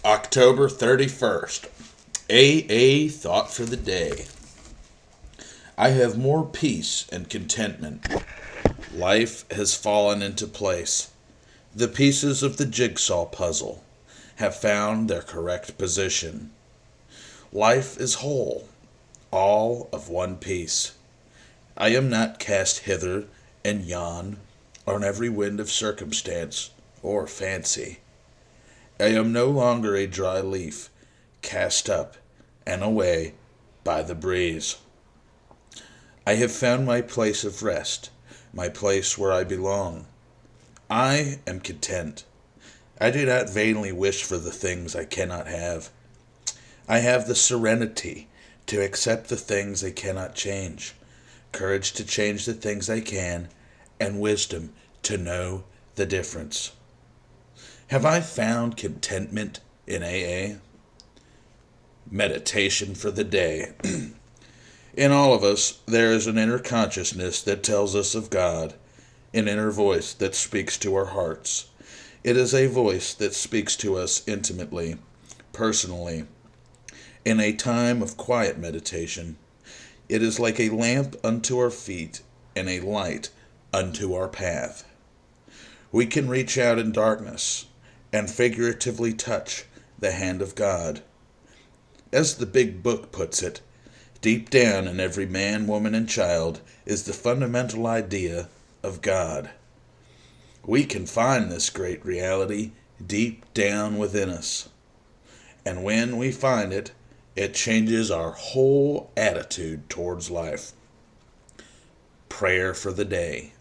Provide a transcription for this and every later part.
October 31st. AA Thought for the Day. I have more peace and contentment. Life has fallen into place. The pieces of the jigsaw puzzle have found their correct position. Life is whole, all of one piece. I am not cast hither and yon on every wind of circumstance or fancy. I am no longer a dry leaf, cast up and away by the breeze. I have found my place of rest, my place where I belong. I am content. I do not vainly wish for the things I cannot have. I have the serenity to accept the things I cannot change, courage to change the things I can, and wisdom to know the difference. Have I found contentment in AA? Meditation for the day. In all of us, there is an inner consciousness that tells us of God, an inner voice that speaks to our hearts. It is a voice that speaks to us intimately, personally. In a time of quiet meditation, it is like a lamp unto our feet and a light unto our path. We can reach out in darkness and figuratively touch the hand of God. As the big book puts it, deep down in every man, woman, and child is the fundamental idea of God. We can find this great reality deep down within us. And when we find it, it changes our whole attitude towards life. Prayer for the day.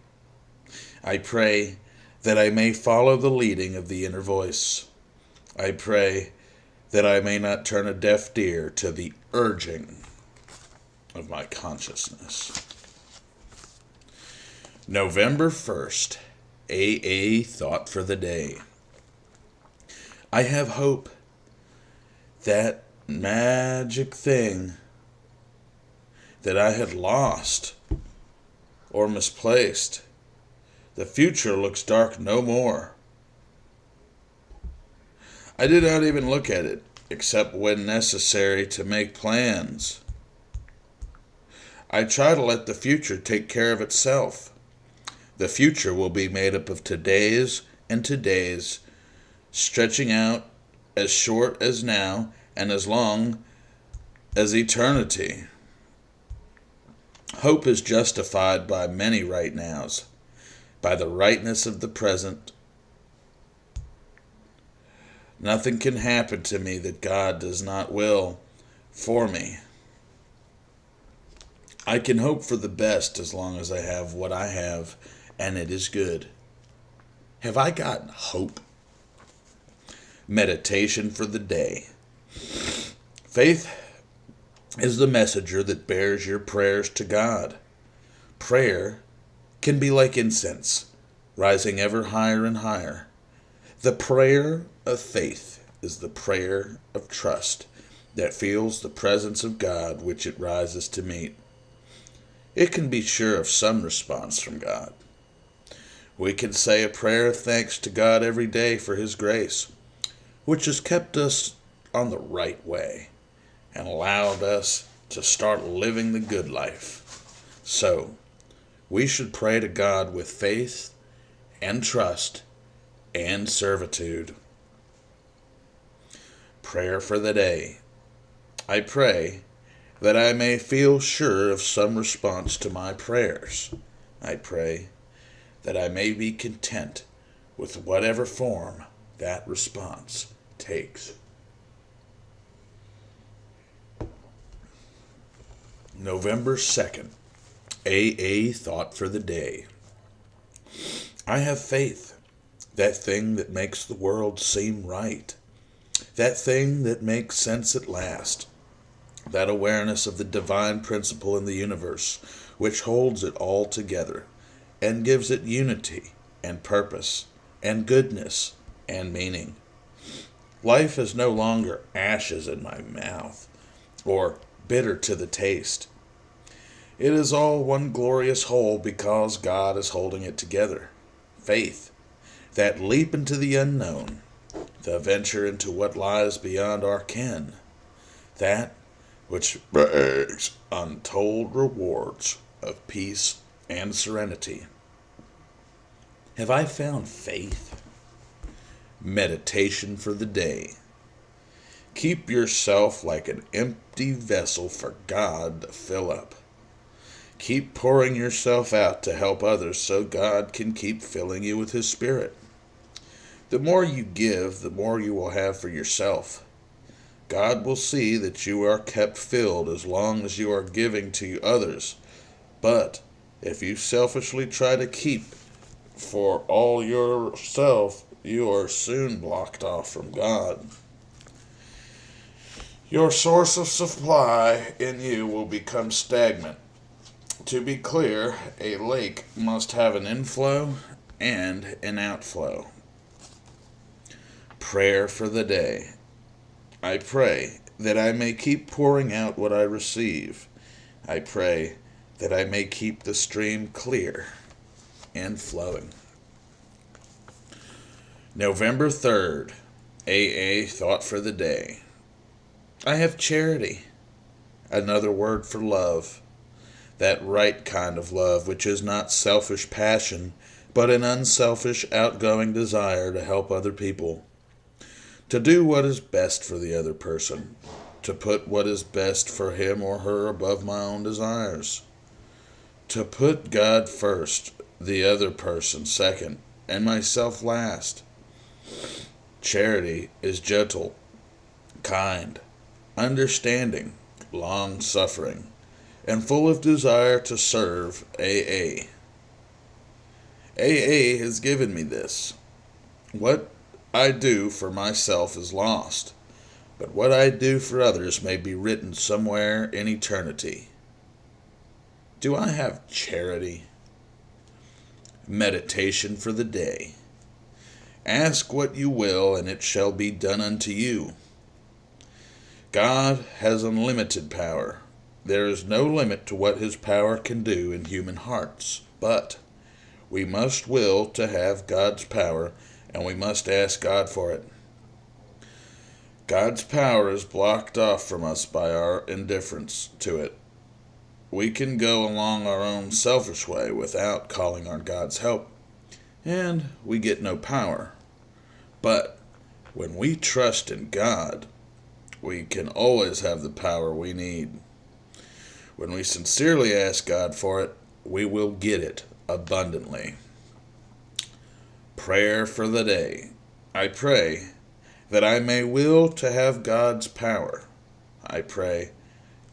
I pray that I may follow the leading of the inner voice. I pray that I may not turn a deaf ear to the urging of my consciousness. November 1st, AA Thought for the Day. I have hope. That magic thing that I had lost or misplaced, the future looks dark no more. I did not even look at it, except when necessary to make plans. I try to let the future take care of itself. The future will be made up of todays and todays, stretching out as short as now and as long as eternity. Hope is justified by many right nows, by the rightness of the present. Nothing can happen to me that God does not will for me. I can hope for the best as long as I have what I have, and it is good. Have I got hope? Meditation for the day. Faith is the messenger that bears your prayers to God. Prayer can be like incense, rising ever higher and higher. The prayer of faith is the prayer of trust that feels the presence of God which it rises to meet. It can be sure of some response from God. We can say a prayer of thanks to God every day for His grace, which has kept us on the right way and allowed us to start living the good life. So, we should pray to God with faith and trust and servitude. Prayer for the day. I pray that I may feel sure of some response to my prayers. I pray that I may be content with whatever form that response takes. November 2nd, AA Thought for the Day. I have faith, that thing that makes the world seem right, that thing that makes sense at last, that awareness of the divine principle in the universe which holds it all together and gives it unity and purpose and goodness and meaning. Life is no longer ashes in my mouth or bitter to the taste. It is all one glorious whole because God is holding it together. Faith, that leap into the unknown, to venture into what lies beyond our ken, that which brings untold rewards of peace and serenity. Have I found faith? Meditation for the day. Keep yourself like an empty vessel for God to fill up. Keep pouring yourself out to help others so God can keep filling you with His Spirit. The more you give, the more you will have for yourself. God will see that you are kept filled as long as you are giving to others. But if you selfishly try to keep for all yourself, you are soon blocked off from God. Your source of supply in you will become stagnant. To be clear, a lake must have an inflow and an outflow. Prayer for the day. I pray that I may keep pouring out what I receive. I pray that I may keep the stream clear and flowing. November 3rd, AA Thought for the Day. I have charity, another word for love, that right kind of love which is not selfish passion, but an unselfish, outgoing desire to help other people, to do what is best for the other person, to put what is best for him or her above my own desires, to put God first, the other person second, and myself last. Charity is gentle, kind, understanding, long-suffering, and full of desire to serve. AA. AA has given me this. What I do for myself is lost, but what I do for others may be written somewhere in eternity. Do I have charity? Meditation for the day. Ask what you will, and it shall be done unto you. God has unlimited power. There is no limit to what His power can do in human hearts, but we must will to have God's power, and we must ask God for it. God's power is blocked off from us by our indifference to it. We can go along our own selfish way without calling on God's help, and we get no power. But when we trust in God, we can always have the power we need. When we sincerely ask God for it, we will get it abundantly. Prayer for the day. I pray that I may will to have God's power. I pray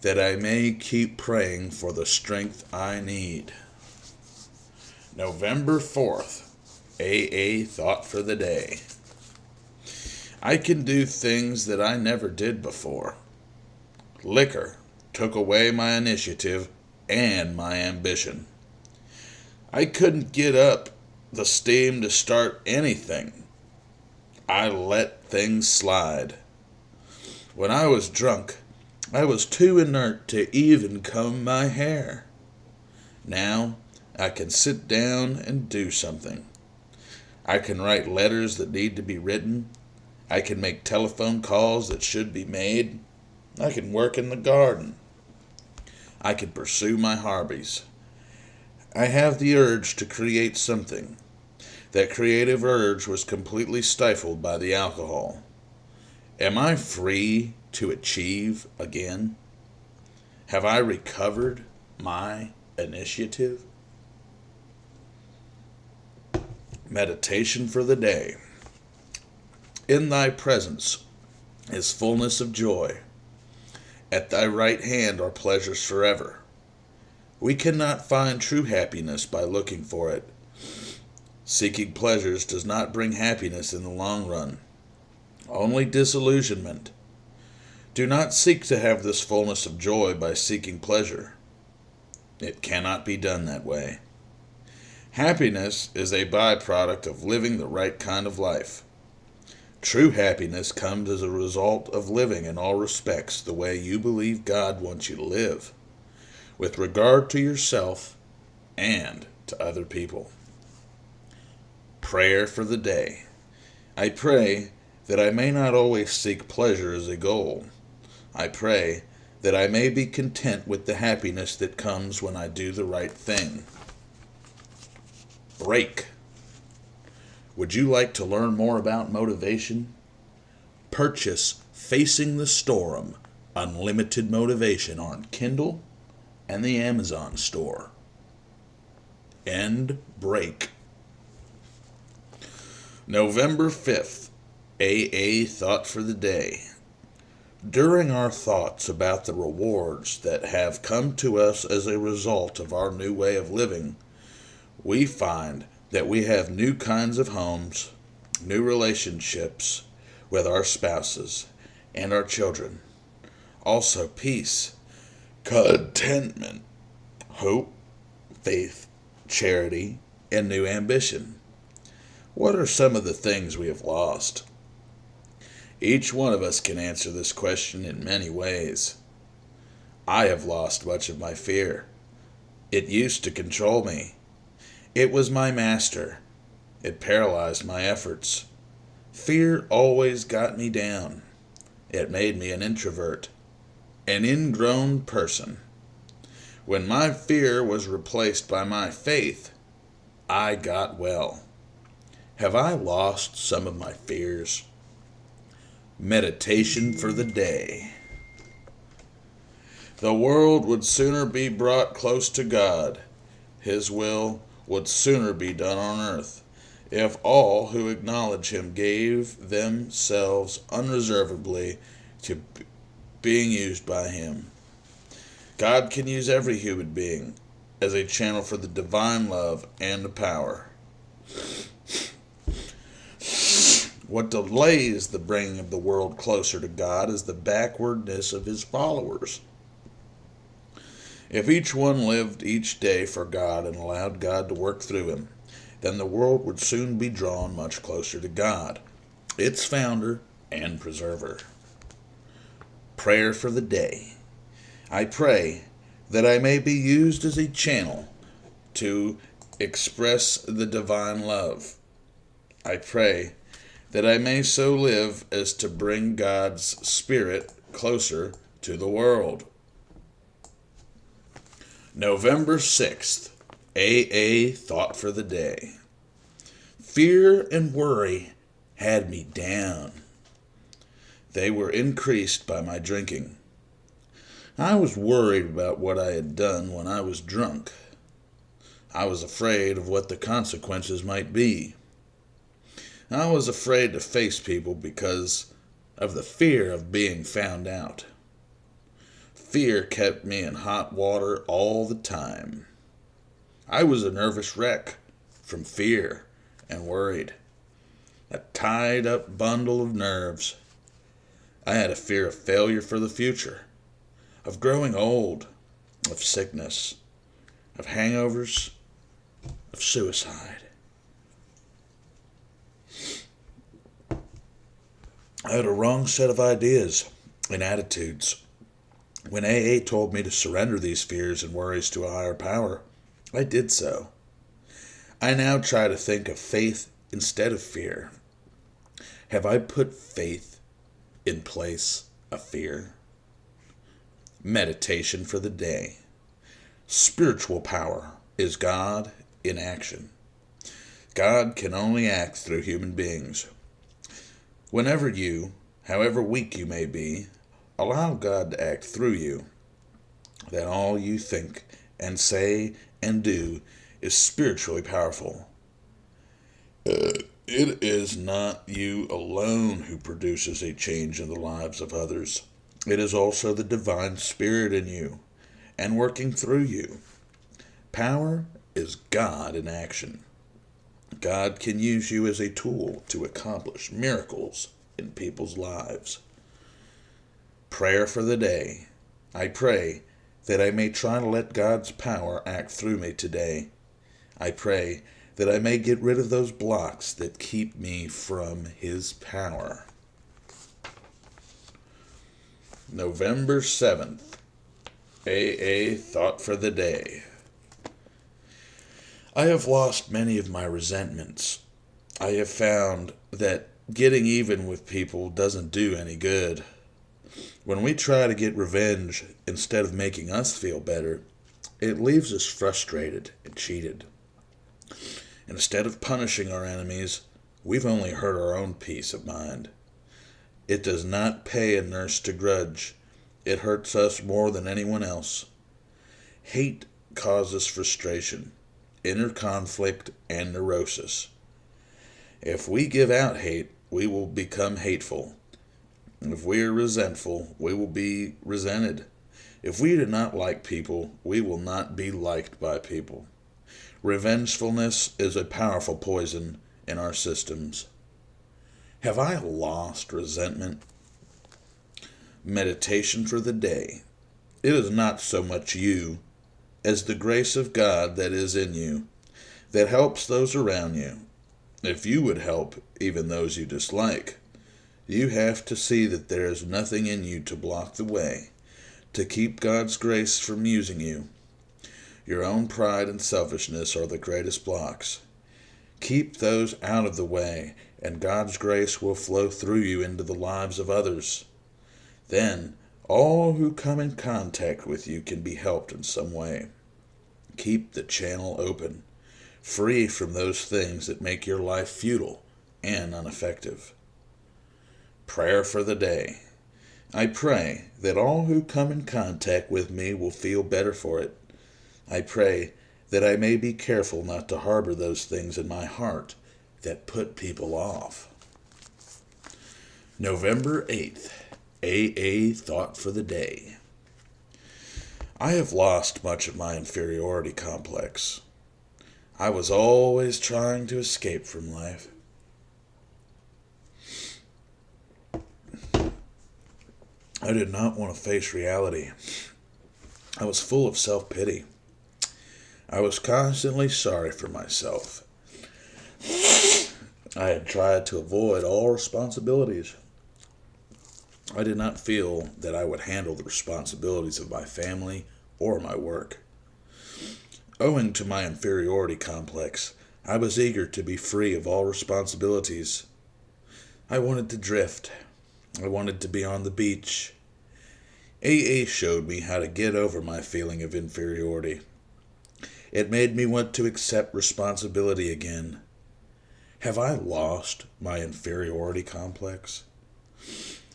that I may keep praying for the strength I need. November 4th, AA Thought for the Day. I can do things that I never did before. Liquor took away my initiative and my ambition. I couldn't get up the steam to start anything. I let things slide. When I was drunk, I was too inert to even comb my hair. Now I can sit down and do something. I can write letters that need to be written. I can make telephone calls that should be made. I can work in the garden. I can pursue my hobbies. I have the urge to create something. That creative urge was completely stifled by the alcohol. Am I free to achieve again? Have I recovered my initiative? Meditation for the day. In thy presence is fullness of joy. At thy right hand are pleasures forever. We cannot find true happiness by looking for it. Seeking pleasures does not bring happiness in the long run, only disillusionment. Do not seek to have this fullness of joy by seeking pleasure. It cannot be done that way. Happiness is a byproduct of living the right kind of life. True happiness comes as a result of living in all respects the way you believe God wants you to live, with regard to yourself and to other people. Prayer for the day. I pray that I may not always seek pleasure as a goal. I pray that I may be content with the happiness that comes when I do the right thing. Break. Would you like to learn more about motivation? Purchase Facing the Storm, Unlimited Motivation on Kindle and the Amazon store. End break. November 5th, AA Thought for the Day. During our thoughts about the rewards that have come to us as a result of our new way of living, we find that we have new kinds of homes, new relationships with our spouses and our children. Also peace, contentment, hope, faith, charity, and new ambition. What are some of the things we have lost? Each one of us can answer this question in many ways. I have lost much of my fear. It used to control me. It was my master. It paralyzed my efforts. Fear always got me down. It made me an introvert, an ingrown person. When my fear was replaced by my faith, I got well. Have I lost some of my fears? Meditation for the day. The world would sooner be brought close to God. His will would sooner be done on earth if all who acknowledge Him gave themselves unreservedly to being used by Him. God can use every human being as a channel for the divine love and the power. What delays the bringing of the world closer to God is the backwardness of His followers. If each one lived each day for God and allowed God to work through him, then the world would soon be drawn much closer to God, its founder and preserver. Prayer for the day. I pray that I may be used as a channel to express the divine love. I pray that I may so live as to bring God's Spirit closer to the world. November 6th, AA Thought for the Day. Fear and worry had me down. They were increased by my drinking. I was worried about what I had done when I was drunk. I was afraid of what the consequences might be. I was afraid to face people because of the fear of being found out. Fear kept me in hot water all the time. I was a nervous wreck from fear and worried. A tied-up bundle of nerves. I had a fear of failure for the future, of growing old, of sickness, of hangovers, of suicide. I had a wrong set of ideas and attitudes. When AA told me to surrender these fears and worries to a higher power, I did so. I now try to think of faith instead of fear. Have I put faith in place of fear? Meditation for the day. Spiritual power is God in action. God can only act through human beings. Whenever you, however weak you may be, allow God to act through you, then all you think and say and do is spiritually powerful. It is not you alone who produces a change in the lives of others. It is also the divine spirit in you and working through you. Power is God in action. God can use you as a tool to accomplish miracles in people's lives. Prayer for the day. I pray that I may try to let God's power act through me today. I pray that I may get rid of those blocks that keep me from His power. November 7th, AA Thought for the Day. I have lost many of my resentments. I have found that getting even with people doesn't do any good. When we try to get revenge instead of making us feel better, it leaves us frustrated and cheated. Instead of punishing our enemies, we've only hurt our own peace of mind. It does not pay a nurse to grudge. It hurts us more than anyone else. Hate causes frustration, inner conflict, and neurosis. If we give out hate, we will become hateful. If we are resentful, we will be resented. If we do not like people, we will not be liked by people. Revengefulness is a powerful poison in our systems. Have I lost resentment? Meditation for the day. It is not so much you as the grace of God that is in you that helps those around you. If you would help even those you dislike, you have to see that there is nothing in you to block the way, to keep God's grace from using you. Your own pride and selfishness are the greatest blocks. Keep those out of the way, and God's grace will flow through you into the lives of others. Then, all who come in contact with you can be helped in some way. Keep the channel open, free from those things that make your life futile and ineffective. Prayer for the day. I pray that all who come in contact with me will feel better for it. I pray that I may be careful not to harbor those things in my heart that put people off. November 8th, AA Thought for the Day. I have lost much of my inferiority complex. I was always trying to escape from life. I did not want to face reality. I was full of self-pity. I was constantly sorry for myself. I had tried to avoid all responsibilities. I did not feel that I would handle the responsibilities of my family or my work. Owing to my inferiority complex, I was eager to be free of all responsibilities. I wanted to drift. I wanted to be on the beach. AA showed me how to get over my feeling of inferiority. It made me want to accept responsibility again. Have I lost my inferiority complex?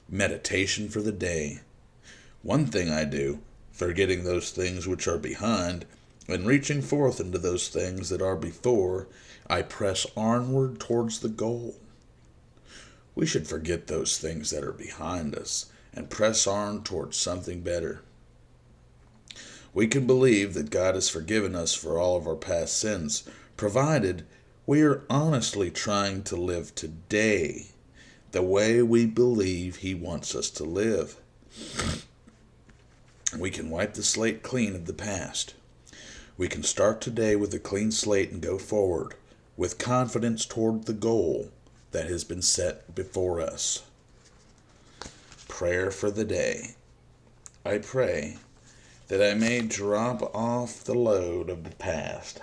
Meditation for the day. One thing I do, forgetting those things which are behind, and reaching forth into those things that are before, I press onward towards the goal. We should forget those things that are behind us and press on towards something better. We can believe that God has forgiven us for all of our past sins, provided we are honestly trying to live today the way we believe He wants us to live. We can wipe the slate clean of the past. We can start today with a clean slate and go forward with confidence toward the goal that has been set before us. Prayer for the day. I pray that I may drop off the load of the past.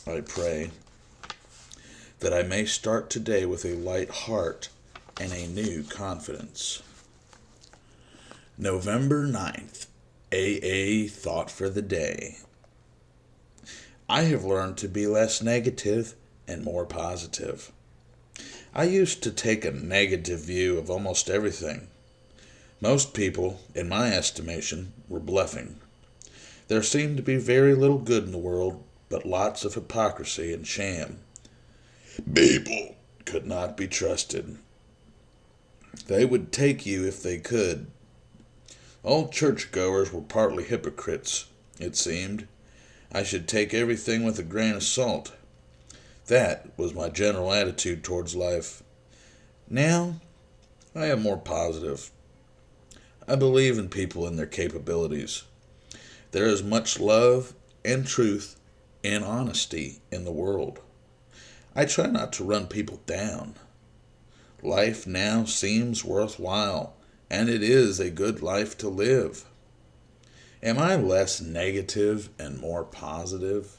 I pray that I may start today with a light heart and a new confidence. November 9th, AA Thought for the Day. I have learned to be less negative and more positive. I used to take a negative view of almost everything. Most people, in my estimation, were bluffing. There seemed to be very little good in the world, but lots of hypocrisy and sham. People could not be trusted. They would take you if they could. All churchgoers were partly hypocrites, it seemed. I should take everything with a grain of salt. That was my general attitude towards life. Now, I am more positive. I believe in people and their capabilities. There is much love and truth and honesty in the world. I try not to run people down. Life now seems worthwhile, and it is a good life to live. Am I less negative and more positive?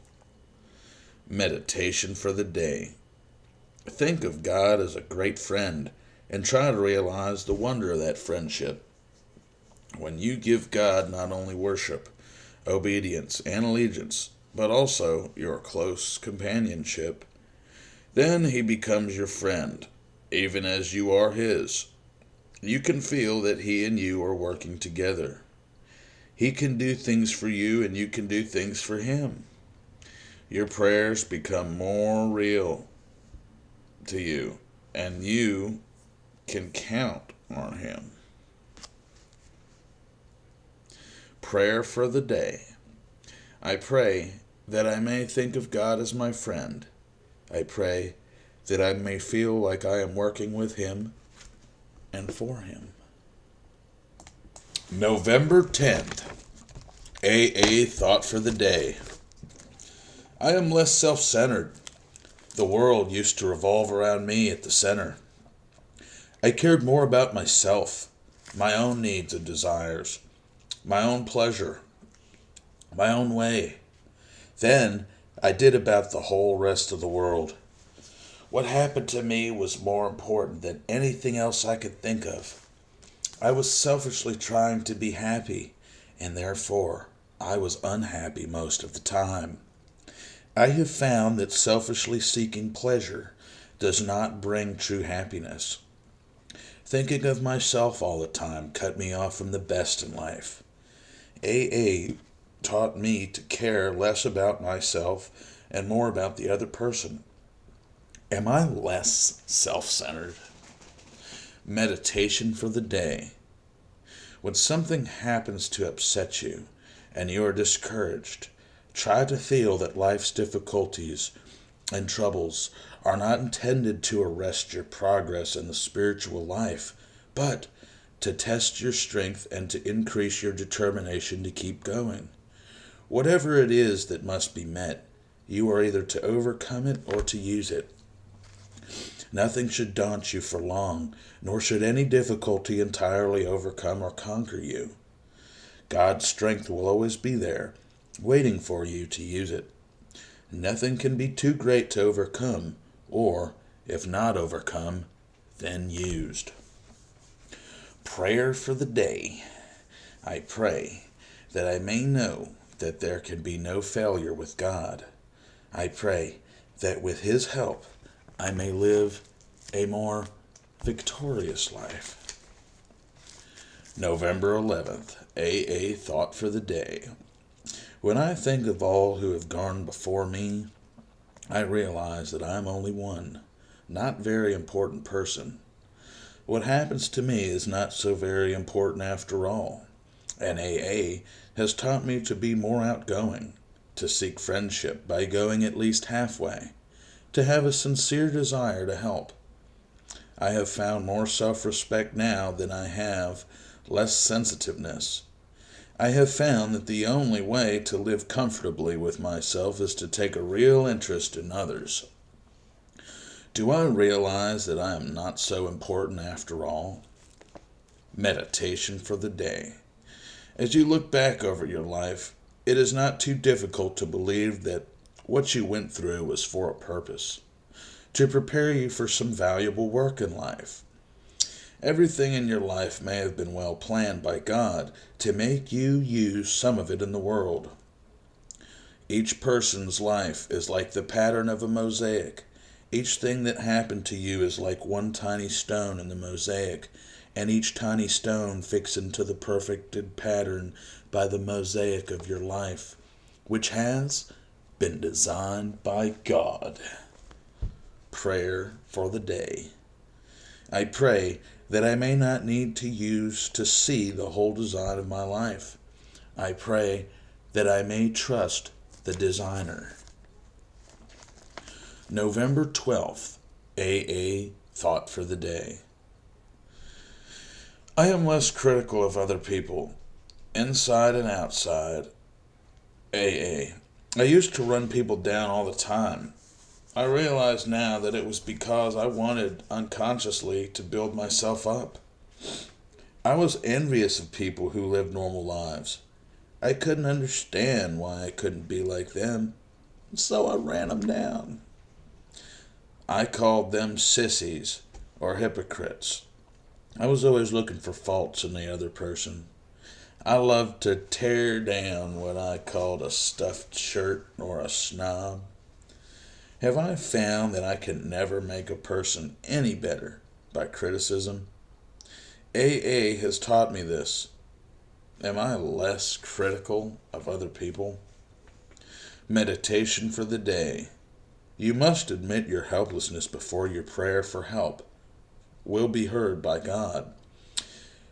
Meditation for the day. Think of God as a great friend and try to realize the wonder of that friendship. When you give God not only worship, obedience, and allegiance, but also your close companionship, then He becomes your friend, even as you are His. You can feel that He and you are working together. He can do things for you and you can do things for Him. Your prayers become more real to you and you can count on Him. Prayer for the day. I pray that I may think of God as my friend. I pray that I may feel like I am working with Him and for Him. November 10th, AA Thought for the Day. I am less self-centered. The world used to revolve around me at the center. I cared more about myself, my own needs and desires, my own pleasure, my own way. Then I did about the whole rest of the world. What happened to me was more important than anything else I could think of. I was selfishly trying to be happy, and therefore I was unhappy most of the time. I have found that selfishly seeking pleasure does not bring true happiness. Thinking of myself all the time cut me off from the best in life. AA taught me to care less about myself and more about the other person. Am I less self-centered? Meditation for the day. When something happens to upset you and you are discouraged, try to feel that life's difficulties and troubles are not intended to arrest your progress in the spiritual life, but to test your strength and to increase your determination to keep going. Whatever it is that must be met, you are either to overcome it or to use it. Nothing should daunt you for long, nor should any difficulty entirely overcome or conquer you. God's strength will always be there, waiting for you to use it. Nothing can be too great to overcome, or, if not overcome, then used. Prayer for the day. I pray that I may know that there can be no failure with God. I pray that with His help I may live a more victorious life. November 11th, AA Thought for the Day. When I think of all who have gone before me, I realize that I am only one, not very important person. What happens to me is not so very important after all, and AA has taught me to be more outgoing, to seek friendship by going at least halfway, to have a sincere desire to help. I have found more self-respect now than I have less sensitiveness. I have found that the only way to live comfortably with myself is to take a real interest in others. Do I realize that I am not so important after all? Meditation for the day. As you look back over your life, it is not too difficult to believe that what you went through was for a purpose, to prepare you for some valuable work in life. Everything in your life may have been well planned by God to make you use some of it in the world. Each person's life is like the pattern of a mosaic. Each thing that happened to you is like one tiny stone in the mosaic, and each tiny stone fits into the perfected pattern by the mosaic of your life, which has been designed by God. Prayer for the day. I pray that I may not need to see the whole design of my life. I pray that I may trust the designer. November 12th, AA Thought for the Day. I am less critical of other people, inside and outside. AA. I used to run people down all the time. I realize now that it was because I wanted unconsciously to build myself up. I was envious of people who lived normal lives. I couldn't understand why I couldn't be like them, so I ran them down. I called them sissies or hypocrites. I was always looking for faults in the other person. I loved to tear down what I called a stuffed shirt or a snob. Have I found that I can never make a person any better by criticism? AA has taught me this. Am I less critical of other people? Meditation for the day. You must admit your helplessness before your prayer for help will be heard by God.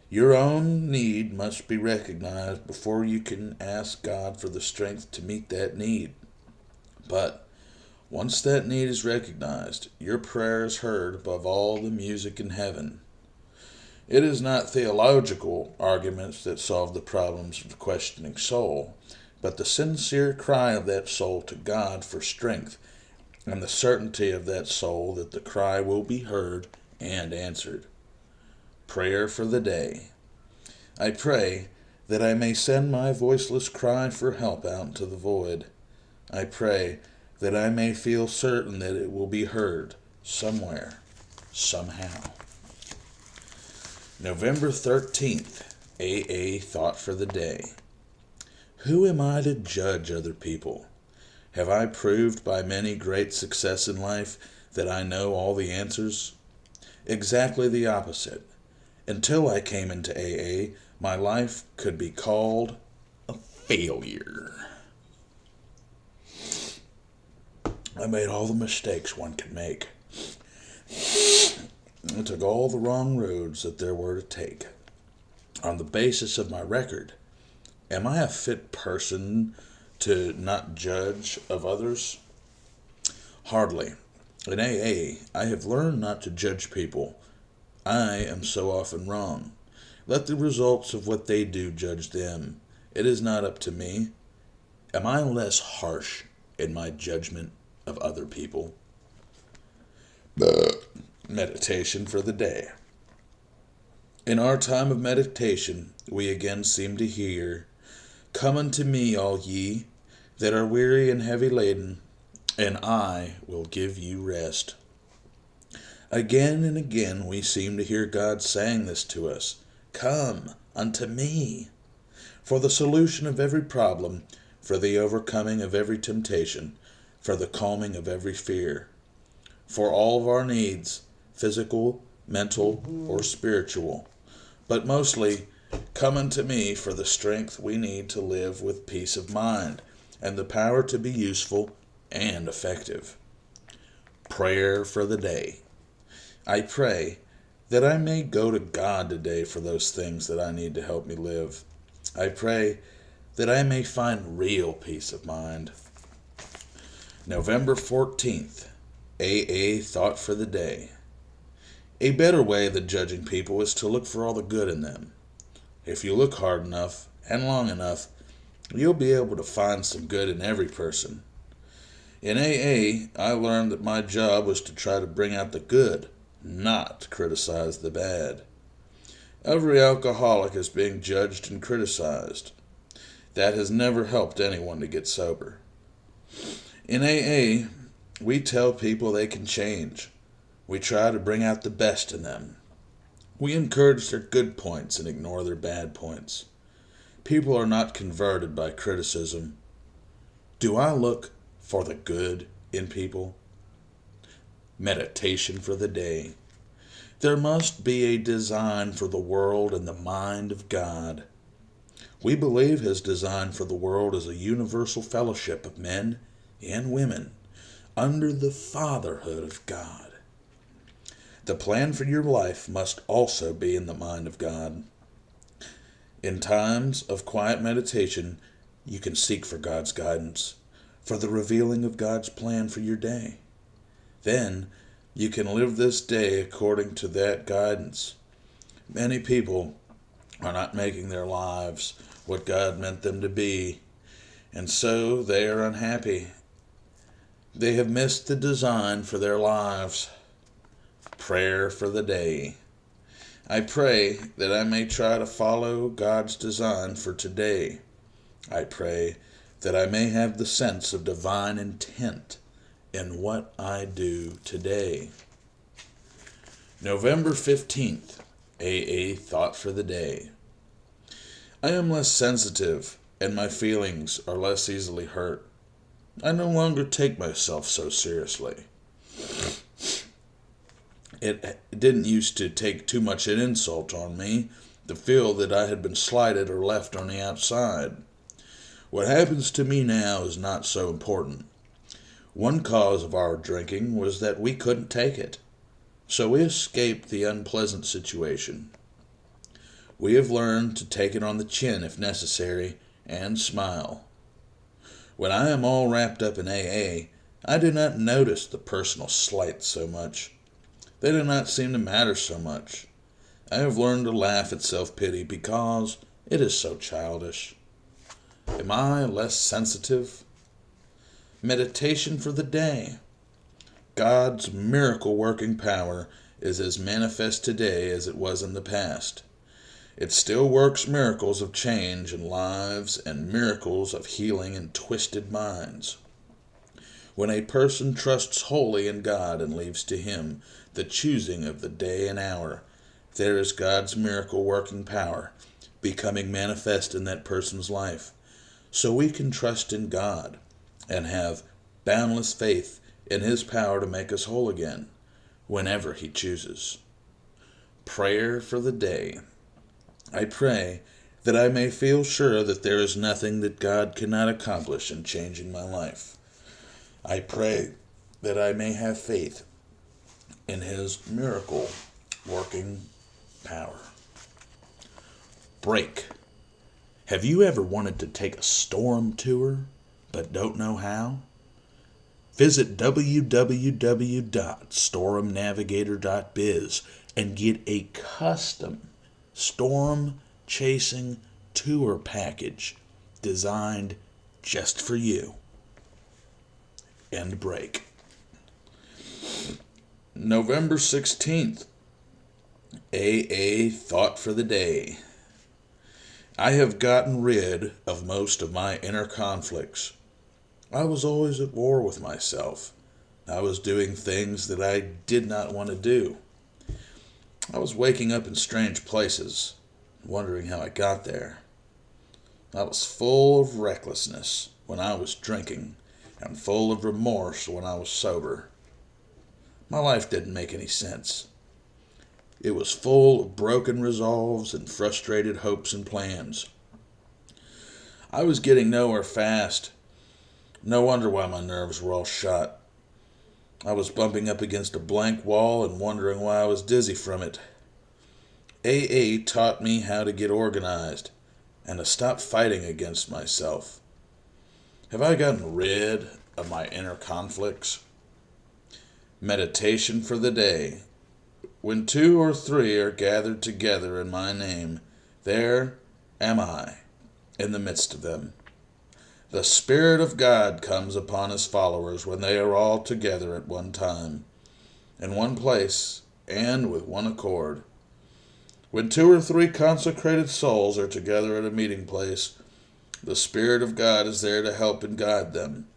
Your own need must be recognized before you can ask God for the strength to meet that need. But once that need is recognized, your prayer is heard above all the music in heaven. It is not theological arguments that solve the problems of the questioning soul, but the sincere cry of that soul to God for strength, and the certainty of that soul that the cry will be heard and answered. Prayer for the day. I pray that I may send my voiceless cry for help out into the void. I pray that I may feel certain that it will be heard somewhere, somehow. November 13th, AA Thought for the Day. Who am I to judge other people? Have I proved by many great success in life that I know all the answers? Exactly the opposite. Until I came into AA, my life could be called a failure. I made all the mistakes one can make. I took all the wrong roads that there were to take. On the basis of my record, am I a fit person to not judge of others? Hardly. In AA, I have learned not to judge people. I am so often wrong. Let the results of what they do judge them. It is not up to me. Am I less harsh in my judgment of other people? Meditation for the day. In our time of meditation, we again seem to hear, "Come unto me, all ye that are weary and heavy laden, and I will give you rest." Again and again we seem to hear God saying this to us, "Come unto me," for the solution of every problem, for the overcoming of every temptation, for the calming of every fear, for all of our needs, physical, mental, or spiritual. But mostly, come unto me for the strength we need to live with peace of mind and the power to be useful and effective. Prayer for the day. I pray that I may go to God today for those things that I need to help me live. I pray that I may find real peace of mind. November 14th, AA Thought for the Day. A better way than judging people is to look for all the good in them. If you look hard enough and long enough, you'll be able to find some good in every person. In AA, I learned that my job was to try to bring out the good, not criticize the bad. Every alcoholic is being judged and criticized. That has never helped anyone to get sober. In AA, we tell people they can change. We try to bring out the best in them. We encourage their good points and ignore their bad points. People are not converted by criticism. Do I look for the good in people? Meditation for the day. There must be a design for the world in the mind of God. We believe His design for the world is a universal fellowship of men and women under the fatherhood of God. The plan for your life must also be in the mind of God. In times of quiet meditation, you can seek for God's guidance, for the revealing of God's plan for your day. Then, you can live this day according to that guidance. Many people are not making their lives what God meant them to be, and so they are unhappy. They have missed the design for their lives. Prayer for the day. I pray that I may try to follow God's design for today. I pray that I may have the sense of divine intent in what I do today. November 15th, AA Thought for the Day. I am less sensitive, and my feelings are less easily hurt. I no longer take myself so seriously. It didn't used to take too much an insult on me to feel that I had been slighted or left on the outside. What happens to me now is not so important. One cause of our drinking was that we couldn't take it, so we escaped the unpleasant situation. We have learned to take it on the chin if necessary, and smile. When I am all wrapped up in AA, I do not notice the personal slights so much. They do not seem to matter so much. I have learned to laugh at self-pity because it is so childish. Am I less sensitive? Meditation for the day. God's miracle-working power is as manifest today as it was in the past. It still works miracles of change in lives and miracles of healing in twisted minds. When a person trusts wholly in God and leaves to Him the choosing of the day and hour, there is God's miracle-working power becoming manifest in that person's life. So we can trust in God and have boundless faith in His power to make us whole again, whenever He chooses. Prayer for the day. I pray that I may feel sure that there is nothing that God cannot accomplish in changing my life. I pray that I may have faith in His miracle-working power. Break. Have you ever wanted to take a storm tour, but don't know how? Visit www.stormnavigator.biz and get a custom storm-chasing tour package designed just for you. End break. November 16th, AA Thought for the Day. I have gotten rid of most of my inner conflicts. I was always at war with myself. I was doing things that I did not want to do. I was waking up in strange places, wondering how I got there. I was full of recklessness when I was drinking, and full of remorse when I was sober. My life didn't make any sense. It was full of broken resolves and frustrated hopes and plans. I was getting nowhere fast. No wonder why my nerves were all shot. I was bumping up against a blank wall and wondering why I was dizzy from it. AA taught me how to get organized and to stop fighting against myself. Have I gotten rid of my inner conflicts? Meditation for the day. When 2 or 3 are gathered together in my name, there am I in the midst of them. The Spirit of God comes upon His followers when they are all together at one time, in one place, and with one accord. When 2 or 3 consecrated souls are together at a meeting place, the Spirit of God is there to help and guide them.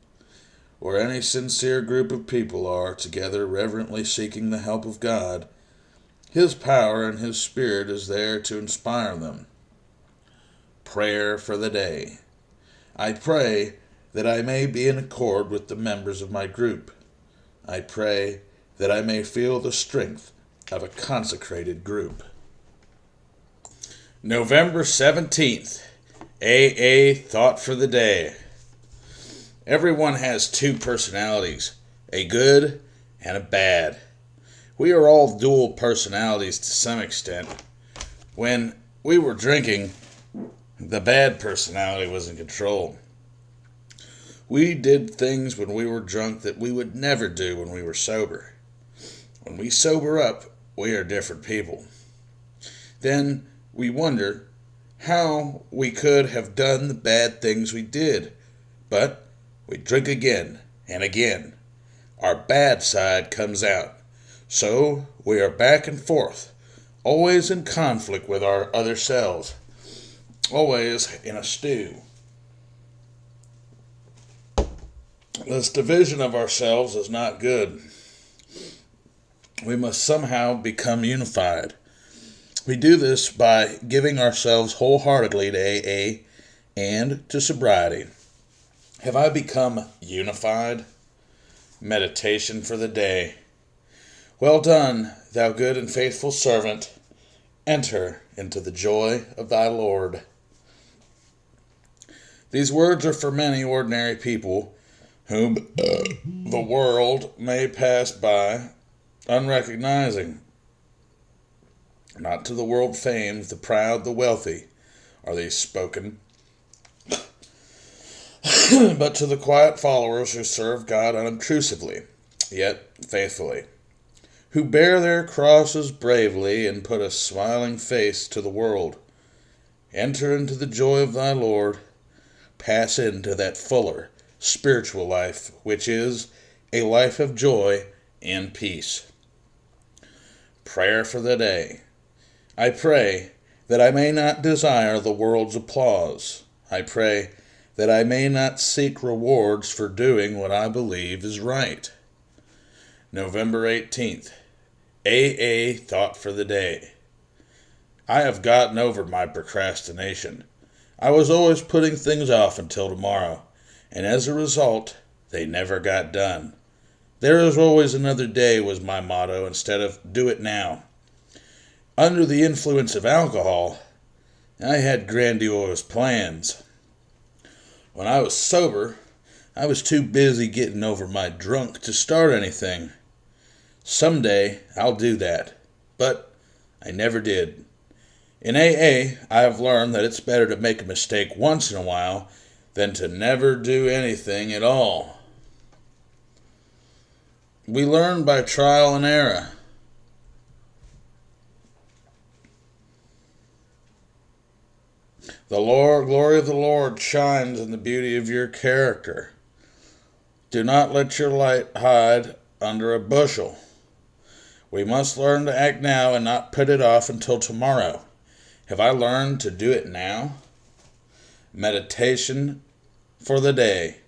Where any sincere group of people are together reverently seeking the help of God, His power and His Spirit is there to inspire them. Prayer for the day. I pray that I may be in accord with the members of my group. I pray that I may feel the strength of a consecrated group. November 17th, AA Thought for the Day. Everyone has 2 personalities, a good and a bad. We are all dual personalities to some extent. When we were drinking, the bad personality was in control. We did things when we were drunk that we would never do when we were sober. When we sober up, we are different people. Then we wonder how we could have done the bad things we did, but we drink again and again. Our bad side comes out. So we are back and forth, always in conflict with our other selves, always in a stew. This division of ourselves is not good. We must somehow become unified. We do this by giving ourselves wholeheartedly to AA and to sobriety. Have I become unified? Meditation for the day. Well done, thou good and faithful servant. Enter into the joy of thy Lord. These words are for many ordinary people whom the world may pass by unrecognizing. Not to the world famed, the proud, the wealthy are these spoken, but to the quiet followers who serve God unobtrusively, yet faithfully, who bear their crosses bravely and put a smiling face to the world. Enter into the joy of thy Lord. Pass into that fuller spiritual life, which is a life of joy and peace. Prayer for the day. I pray that I may not desire the world's applause. I pray that I may not seek rewards for doing what I believe is right. November 18th. AA Thought for the Day. I have gotten over my procrastination. I was always putting things off until tomorrow, and as a result, they never got done. There is always another day was my motto instead of do it now. Under the influence of alcohol, I had grandiose plans. When I was sober, I was too busy getting over my drunk to start anything. Someday I'll do that, but I never did. In AA, I have learned that it's better to make a mistake once in a while than to never do anything at all. We learn by trial and error. The glory of the Lord shines in the beauty of your character. Do not let your light hide under a bushel. We must learn to act now and not put it off until tomorrow. Have I learned to do it now? Meditation for the day.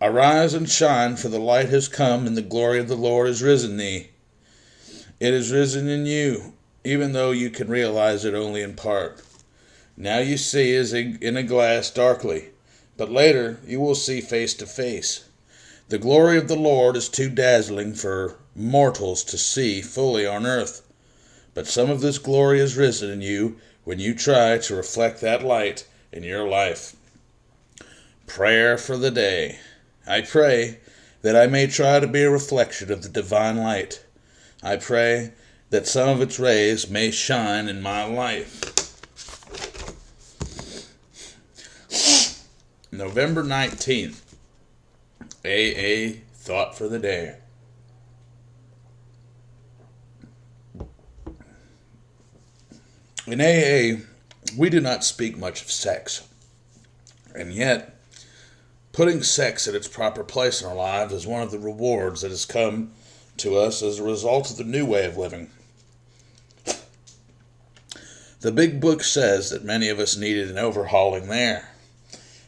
Arise and shine, for the light has come, and the glory of the Lord has risen thee. It is risen in you, even though you can realize it only in part. Now you see as in a glass darkly, but later you will see face to face. The glory of the Lord is too dazzling for mortals to see fully on earth, but some of this glory is risen in you when you try to reflect that light in your life. Prayer for the day. I pray that I may try to be a reflection of the divine light. I pray that some of its rays may shine in my life. November 19th. AA Thought for the Day. In AA, we do not speak much of sex. And yet, putting sex at its proper place in our lives is one of the rewards that has come to us as a result of the new way of living. The big book says that many of us needed an overhauling there.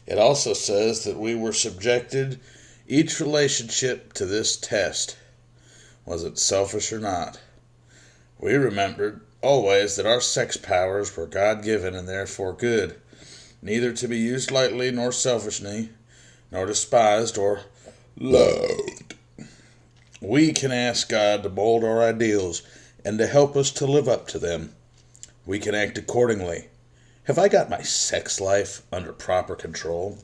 It also says that we were subjected each relationship to this test. Was it selfish or not? We remembered always that our sex powers were God-given and therefore good, neither to be used lightly nor selfishly, nor despised or loved. We can ask God to mold our ideals and to help us to live up to them. We can act accordingly. Have I got my sex life under proper control?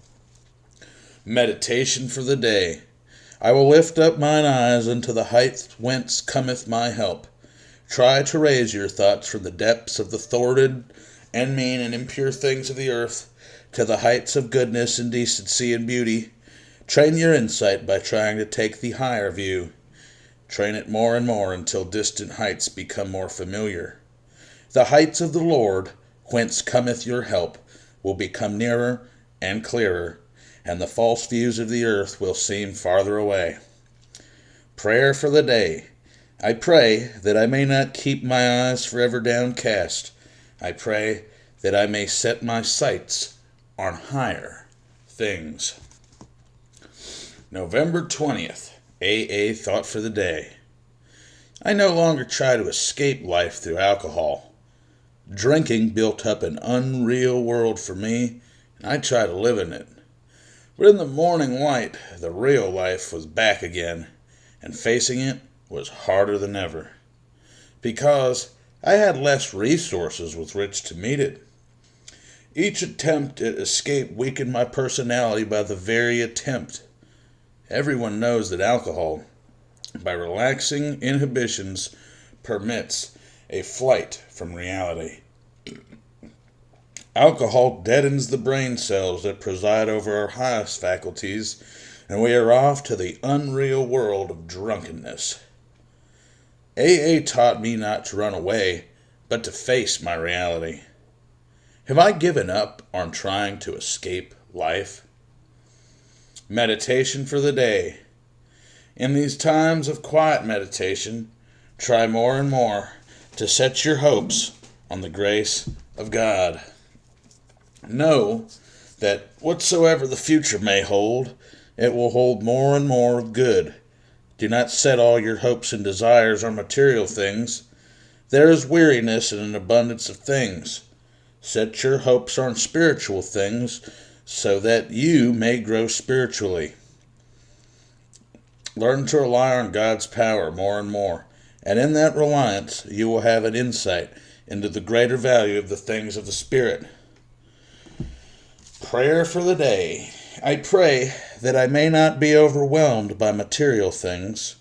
Meditation for the day. I will lift up mine eyes unto the heights whence cometh my help. Try to raise your thoughts from the depths of the thwarted and mean and impure things of the earth to the heights of goodness and decency and beauty. Train your insight by trying to take the higher view. Train it more and more until distant heights become more familiar. The heights of the Lord, whence cometh your help, will become nearer and clearer, and the false views of the earth will seem farther away. Prayer for the day. I pray that I may not keep my eyes forever downcast. I pray that I may set my sights on higher things. November 20th, AA Thought for the Day. I no longer try to escape life through alcohol. Drinking built up an unreal world for me, and I try to live in it. But in the morning light, the real life was back again, and facing it was harder than ever. Because I had less resources with which to meet it. Each attempt at escape weakened my personality by the very attempt. Everyone knows that alcohol, by relaxing inhibitions, permits a flight from reality. Alcohol deadens the brain cells that preside over our highest faculties, and we are off to the unreal world of drunkenness. AA taught me not to run away, but to face my reality. Have I given up on trying to escape life? Meditation for the day. In these times of quiet meditation, try more and more to set your hopes on the grace of God. Know that whatsoever the future may hold, it will hold more and more of good. Do not set all your hopes and desires on material things. There is weariness in an abundance of things. Set your hopes on spiritual things, so that you may grow spiritually. Learn to rely on God's power more and more, and in that reliance you will have an insight into the greater value of the things of the Spirit. Prayer for the day. I pray that I may not be overwhelmed by material things.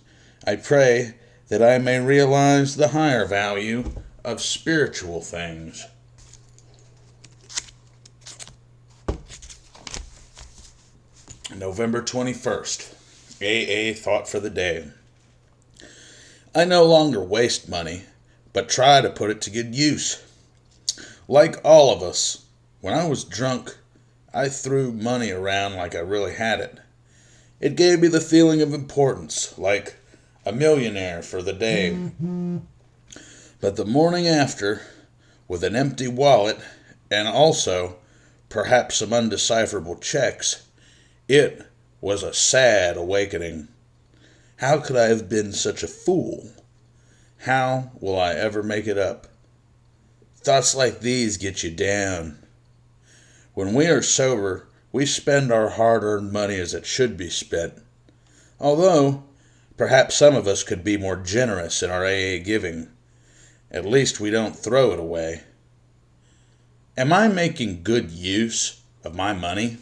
I pray that I may realize the higher value of spiritual things. November 21st, AA Thought for the Day. I no longer waste money, but try to put it to good use. Like all of us, when I was drunk, I threw money around like I really had it. It gave me the feeling of importance, like a millionaire for the day. But the morning after, with an empty wallet, and also perhaps some undecipherable checks, it was a sad awakening. How could I have been such a fool? How will I ever make it up? Thoughts like these get you down. When we are sober, we spend our hard-earned money as it should be spent. Although, perhaps some of us could be more generous in our AA giving. At least we don't throw it away. Am I making good use of my money?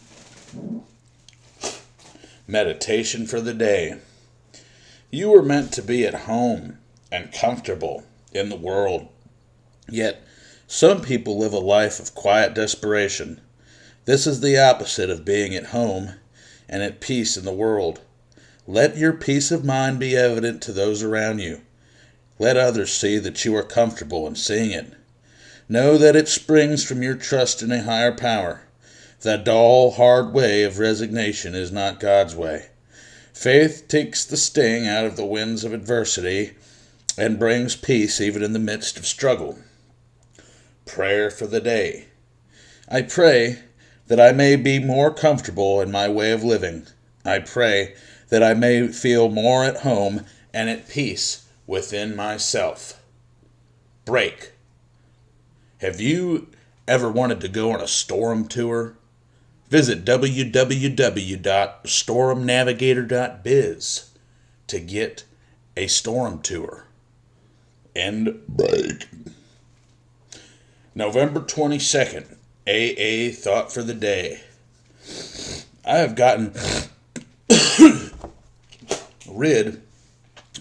Meditation for the day. You were meant to be at home and comfortable in the world. Yet, some people live a life of quiet desperation. This is the opposite of being at home and at peace in the world. Let your peace of mind be evident to those around you. Let others see that you are comfortable in seeing it. Know that it springs from your trust in a higher power. The dull, hard way of resignation is not God's way. Faith takes the sting out of the winds of adversity and brings peace even in the midst of struggle. Prayer for the day. I pray that I may be more comfortable in my way of living. I pray that I may feel more at home and at peace within myself. Break. Have you ever wanted to go on a storm tour? Visit www.stormnavigator.biz to get a storm tour. End break. November 22nd, AA Thought for the Day. I have gotten rid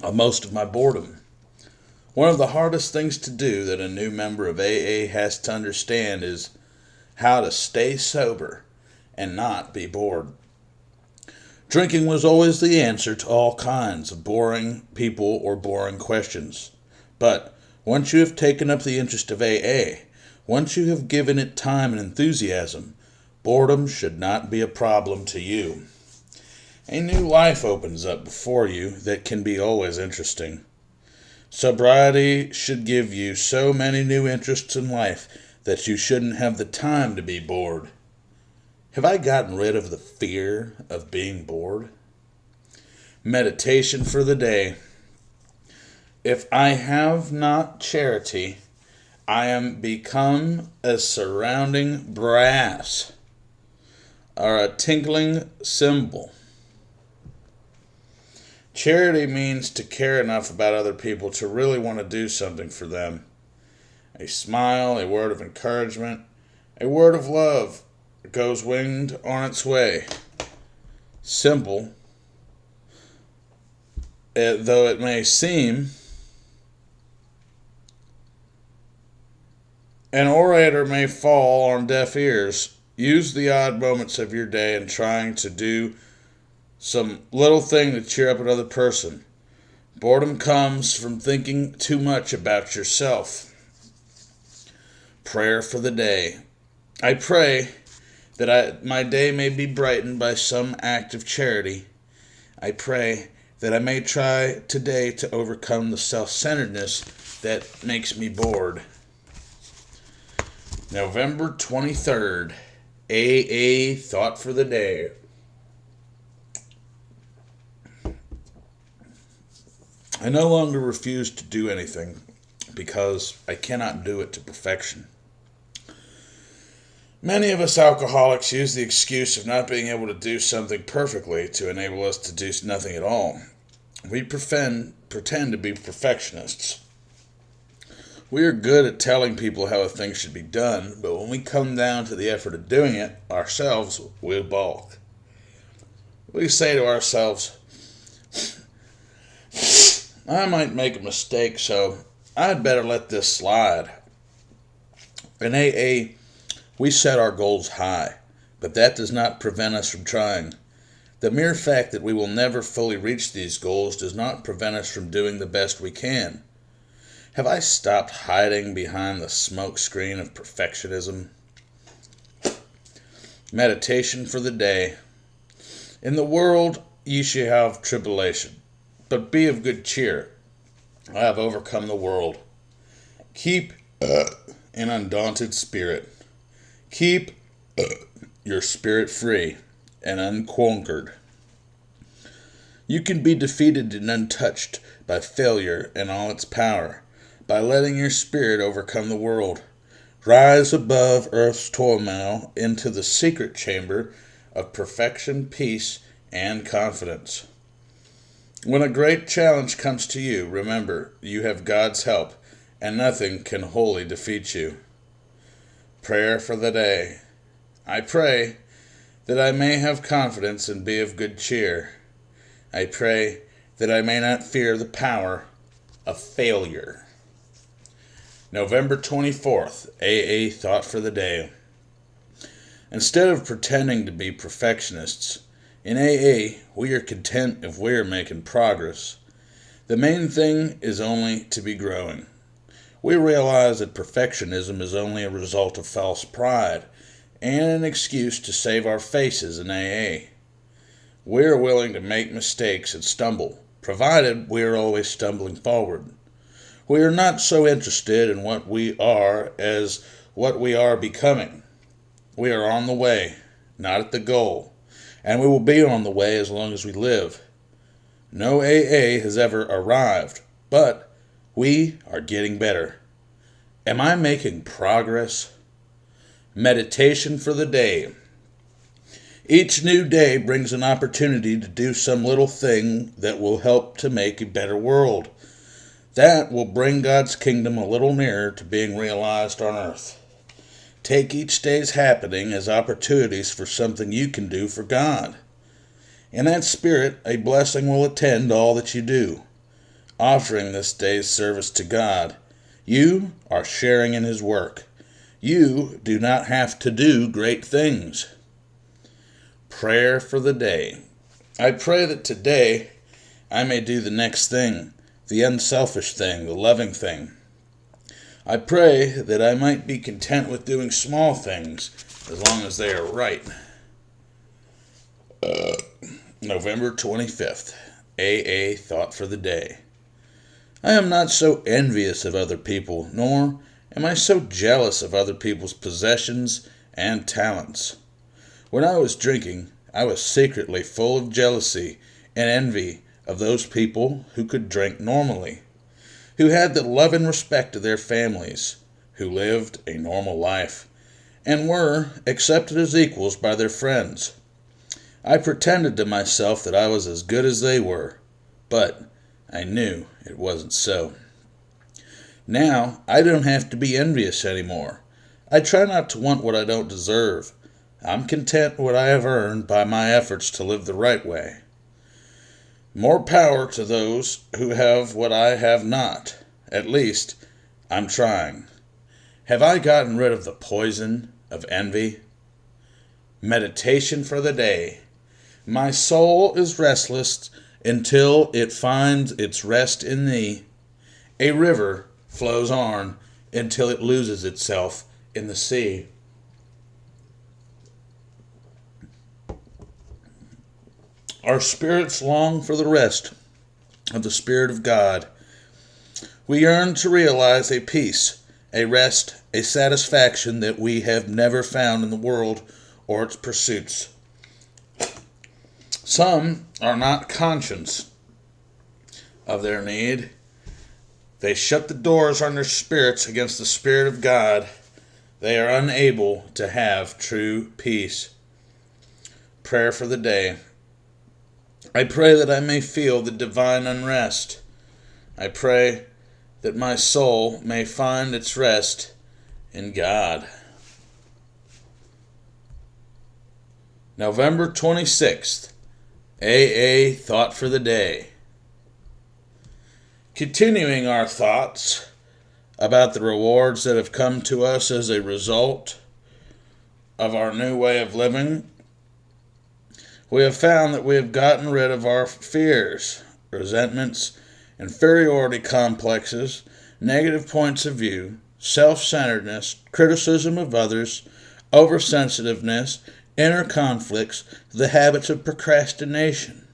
of most of my boredom. One of the hardest things to do that a new member of AA has to understand is how to stay sober and not be bored. Drinking was always the answer to all kinds of boring people or boring questions. But once you have taken up the interest of AA, once you have given it time and enthusiasm, boredom should not be a problem to you. A new life opens up before you that can be always interesting. Sobriety should give you so many new interests in life that you shouldn't have the time to be bored. Have I gotten rid of the fear of being bored? Meditation for the day. If I have not charity, I am become as surrounding brass, or a tinkling cymbal. Charity means to care enough about other people to really want to do something for them. A smile, a word of encouragement, a word of love goes winged on its way. Simple, though it may seem. An orator may fall on deaf ears. Use the odd moments of your day in trying to do some little thing to cheer up another person. Boredom comes from thinking too much about yourself. Prayer for the day. I pray that my day may be brightened by some act of charity. I pray that I may try today to overcome the self-centeredness that makes me bored. November 23rd, AA Thought for the Day. I no longer refuse to do anything because I cannot do it to perfection. Many of us alcoholics use the excuse of not being able to do something perfectly to enable us to do nothing at all. We pretend to be perfectionists. We are good at telling people how a thing should be done, but when we come down to the effort of doing it ourselves, we balk. We say to ourselves, I might make a mistake, so I'd better let this slide. In AA, we set our goals high, but that does not prevent us from trying. The mere fact that we will never fully reach these goals does not prevent us from doing the best we can. Have I stopped hiding behind the smoke screen of perfectionism? Meditation for the day. In the world ye shall have tribulation, but be of good cheer. I have overcome the world. Keep an undaunted spirit. Keep your spirit free and unconquered. You can be defeated and untouched by failure and all its power, by letting your spirit overcome the world. Rise above earth's turmoil into the secret chamber of perfection, peace, and confidence. When a great challenge comes to you, remember, you have God's help, and nothing can wholly defeat you. Prayer for the day. I pray that I may have confidence and be of good cheer. I pray that I may not fear the power of failure. November 24th, AA Thought for the Day. Instead of pretending to be perfectionists, in AA, we are content if we are making progress. The main thing is only to be growing. We realize that perfectionism is only a result of false pride and an excuse to save our faces in AA. We are willing to make mistakes and stumble, provided we are always stumbling forward. We are not so interested in what we are as what we are becoming. We are on the way, not at the goal, and we will be on the way as long as we live. No AA has ever arrived, but we are getting better. Am I making progress? Meditation for the day. Each new day brings an opportunity to do some little thing that will help to make a better world. That will bring God's kingdom a little nearer to being realized on earth. Take each day's happening as opportunities for something you can do for God. In that spirit, a blessing will attend all that you do. Offering this day's service to God, you are sharing in His work. You do not have to do great things. Prayer for the day. I pray that today I may do the next thing, the unselfish thing, the loving thing. I pray that I might be content with doing small things as long as they are right. November 25th, AA Thought for the Day. I am not so envious of other people, nor am I so jealous of other people's possessions and talents. When I was drinking, I was secretly full of jealousy and envy of those people who could drink normally, who had the love and respect of their families, who lived a normal life, and were accepted as equals by their friends. I pretended to myself that I was as good as they were, but I knew it wasn't so. Now, I don't have to be envious anymore. I try not to want what I don't deserve. I'm content with what I have earned by my efforts to live the right way. More power to those who have what I have not. At least, I'm trying. Have I gotten rid of the poison of envy? Meditation for the day. My soul is restless until it finds its rest in thee. A river flows on until it loses itself in the sea. Our spirits long for the rest of the Spirit of God. We yearn to realize a peace, a rest, a satisfaction that we have never found in the world or its pursuits. Some are not conscious of their need. They shut the doors on their spirits against the Spirit of God. They are unable to have true peace. Prayer for the day. I pray that I may feel the divine unrest. I pray that my soul may find its rest in God. November 26th. AA Thought for the Day. Continuing our thoughts about the rewards that have come to us as a result of our new way of living, we have found that we have gotten rid of our fears, resentments, inferiority complexes, negative points of view, self-centeredness, criticism of others, oversensitiveness, inner conflicts, the habits of procrastination,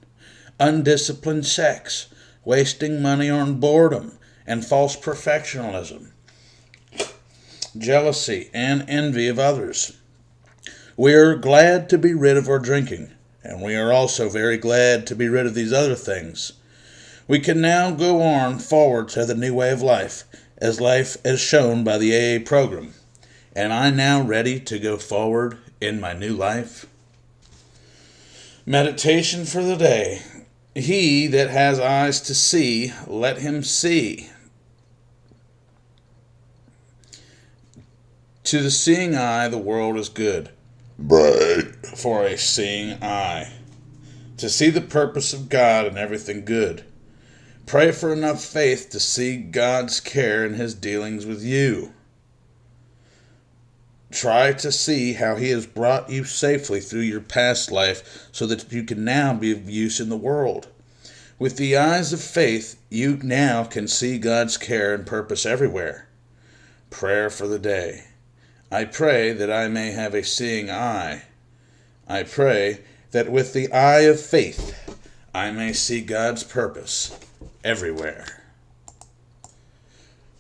undisciplined sex, wasting money on boredom and false perfectionism, jealousy and envy of others. We are glad to be rid of our drinking, and we are also very glad to be rid of these other things. We can now go on forward to the new way of life as shown by the AA program. Am I now ready to go forward in my new life? Meditation for the day. He that has eyes to see, let him see. To the seeing eye, the world is good. But for a seeing eye, to see the purpose of God in everything good. Pray for enough faith to see God's care in his dealings with you. Try to see how he has brought you safely through your past life so that you can now be of use in the world. With the eyes of faith, you now can see God's care and purpose everywhere. Prayer for the day. I pray that I may have a seeing eye. I pray that with the eye of faith, I may see God's purpose everywhere.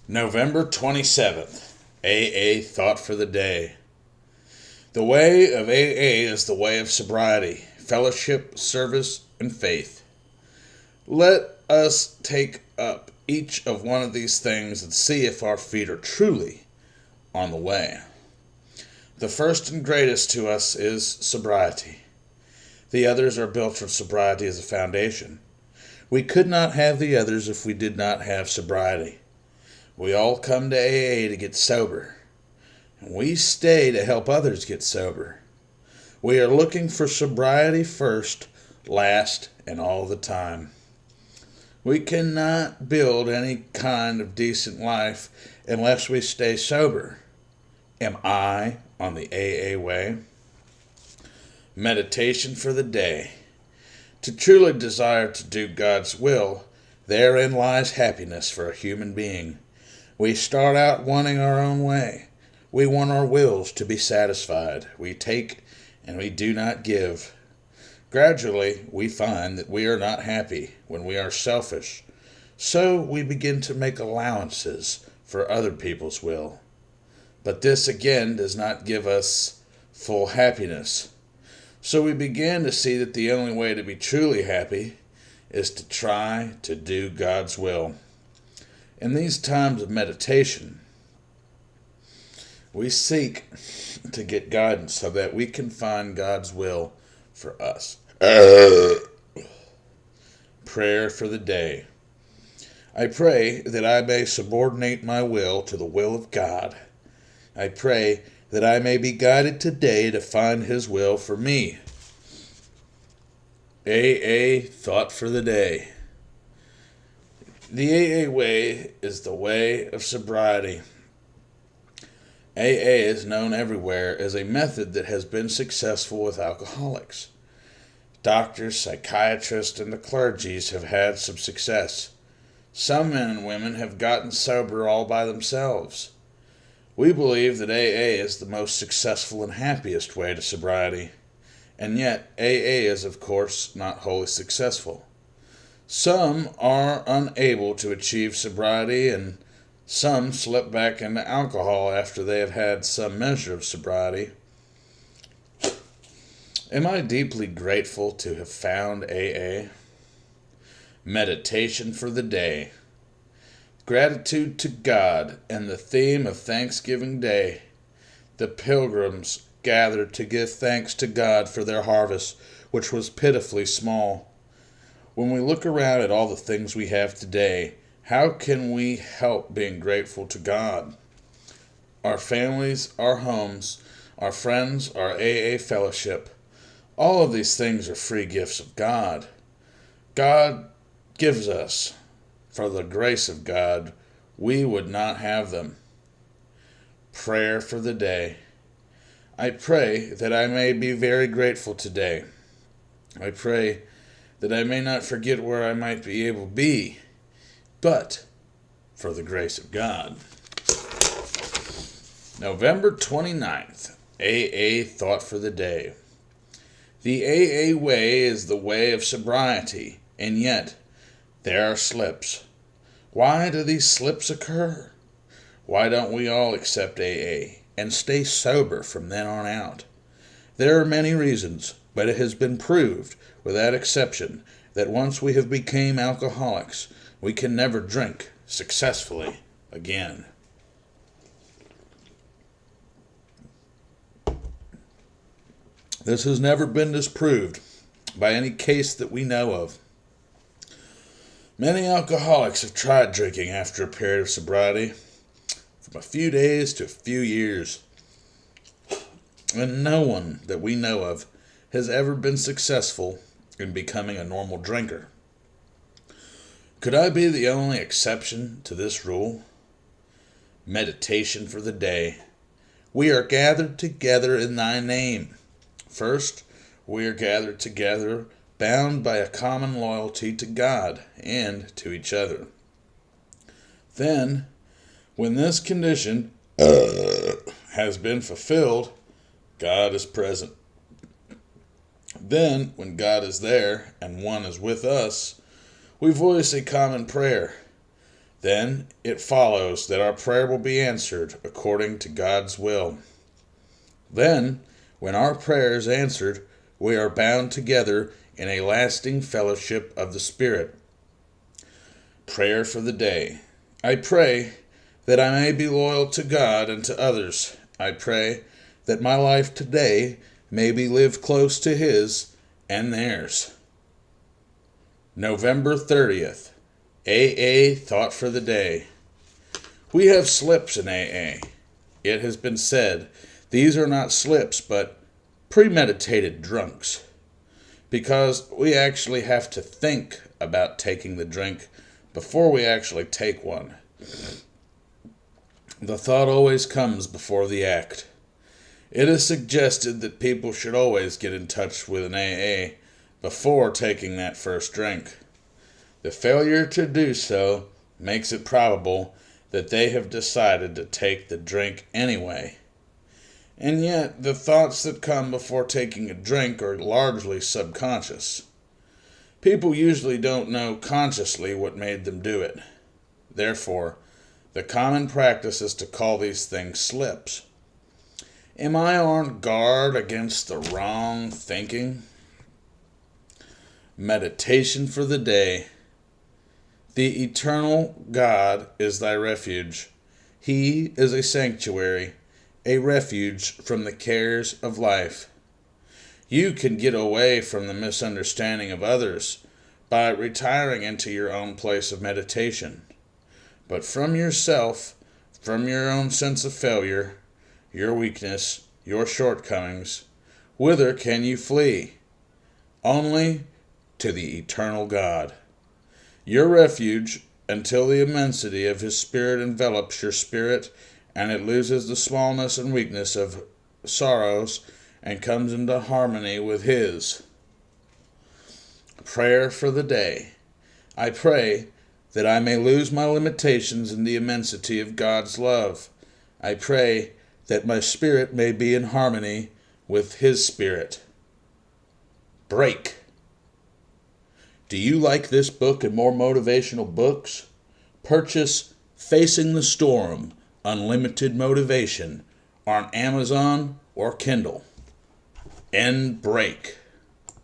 November 27th. AA Thought for the Day. The way of AA is the way of sobriety, fellowship, service, and faith. Let us take up each of one of these things and see if our feet are truly on the way. The first and greatest to us is sobriety. The others are built from sobriety as a foundation. We could not have the others if we did not have sobriety. We all come to AA to get sober, and we stay to help others get sober. We are looking for sobriety first, last, and all the time. We cannot build any kind of decent life unless we stay sober. Am I on the AA way? Meditation for the day. To truly desire to do God's will, therein lies happiness for a human being. We start out wanting our own way. We want our wills to be satisfied. We take and we do not give. Gradually, we find that we are not happy when we are selfish. So we begin to make allowances for other people's will. But this again does not give us full happiness. So we begin to see that the only way to be truly happy is to try to do God's will. In these times of meditation, we seek to get guidance so that we can find God's will for us. Prayer for the day. I pray that I may subordinate my will to the will of God. I pray that I may be guided today to find His will for me. AA Thought for the Day. The AA way is the way of sobriety. AA is known everywhere as a method that has been successful with alcoholics. Doctors, psychiatrists, and the clergies have had some success. Some men and women have gotten sober all by themselves. We believe that AA is the most successful and happiest way to sobriety. And yet, AA is, of course, not wholly successful. Some are unable to achieve sobriety, and some slip back into alcohol after they have had some measure of sobriety. Am I deeply grateful to have found AA? Meditation for the day. Gratitude to God and the theme of Thanksgiving Day. The pilgrims gathered to give thanks to God for their harvest, which was pitifully small. When we look around at all the things we have today, how can we help being grateful to God? Our families, our homes, our friends, our AA fellowship, all of these things are free gifts of God. God gives us. For the grace of God, we would not have them. Prayer for the day. I pray that I may be very grateful today. I pray that I may not forget where I might be able to be, but for the grace of God. November 29th, AA Thought for the Day. The AA way is the way of sobriety, and yet there are slips. Why do these slips occur? Why don't we all accept AA and stay sober from then on out? There are many reasons, but it has been proved, without exception, that once we have become alcoholics, we can never drink successfully again. This has never been disproved by any case that we know of. Many alcoholics have tried drinking after a period of sobriety, from a few days to a few years, and no one that we know of has ever been successful in becoming a normal drinker. Could I be the only exception to this rule? Meditation for the day. We are gathered together in Thy name. First, we are gathered together bound by a common loyalty to God and to each other. Then, when this condition has been fulfilled, God is present. Then, when God is there and one is with us, we voice a common prayer. Then it follows that our prayer will be answered according to God's will. Then, when our prayer is answered, we are bound together in a lasting fellowship of the Spirit. Prayer for the day. I pray that I may be loyal to God and to others. I pray that my life today may be lived close to His and theirs. November 30th. AA Thought for the Day. We have slips in AA. It has been said these are not slips but premeditated drunks, because we actually have to think about taking the drink before we actually take one. The thought always comes before the act. It is suggested that people should always get in touch with an AA before taking that first drink. The failure to do so makes it probable that they have decided to take the drink anyway. And yet, the thoughts that come before taking a drink are largely subconscious. People usually don't know consciously what made them do it. Therefore, the common practice is to call these things slips. Am I on guard against the wrong thinking? Meditation for the day. The eternal God is thy refuge. He is a sanctuary, a refuge from the cares of life. You can get away from the misunderstanding of others by retiring into your own place of meditation. But from yourself, from your own sense of failure, your weakness, your shortcomings, whither can you flee? Only to the eternal God. Your refuge until the immensity of His Spirit envelops your spirit and it loses the smallness and weakness of sorrows and comes into harmony with His. Prayer for the day. I pray that I may lose my limitations in the immensity of God's love. I pray that my spirit may be in harmony with His Spirit. Break. Do you like this book and more motivational books? Purchase Facing the Storm, Unlimited Motivation on Amazon or Kindle. End break.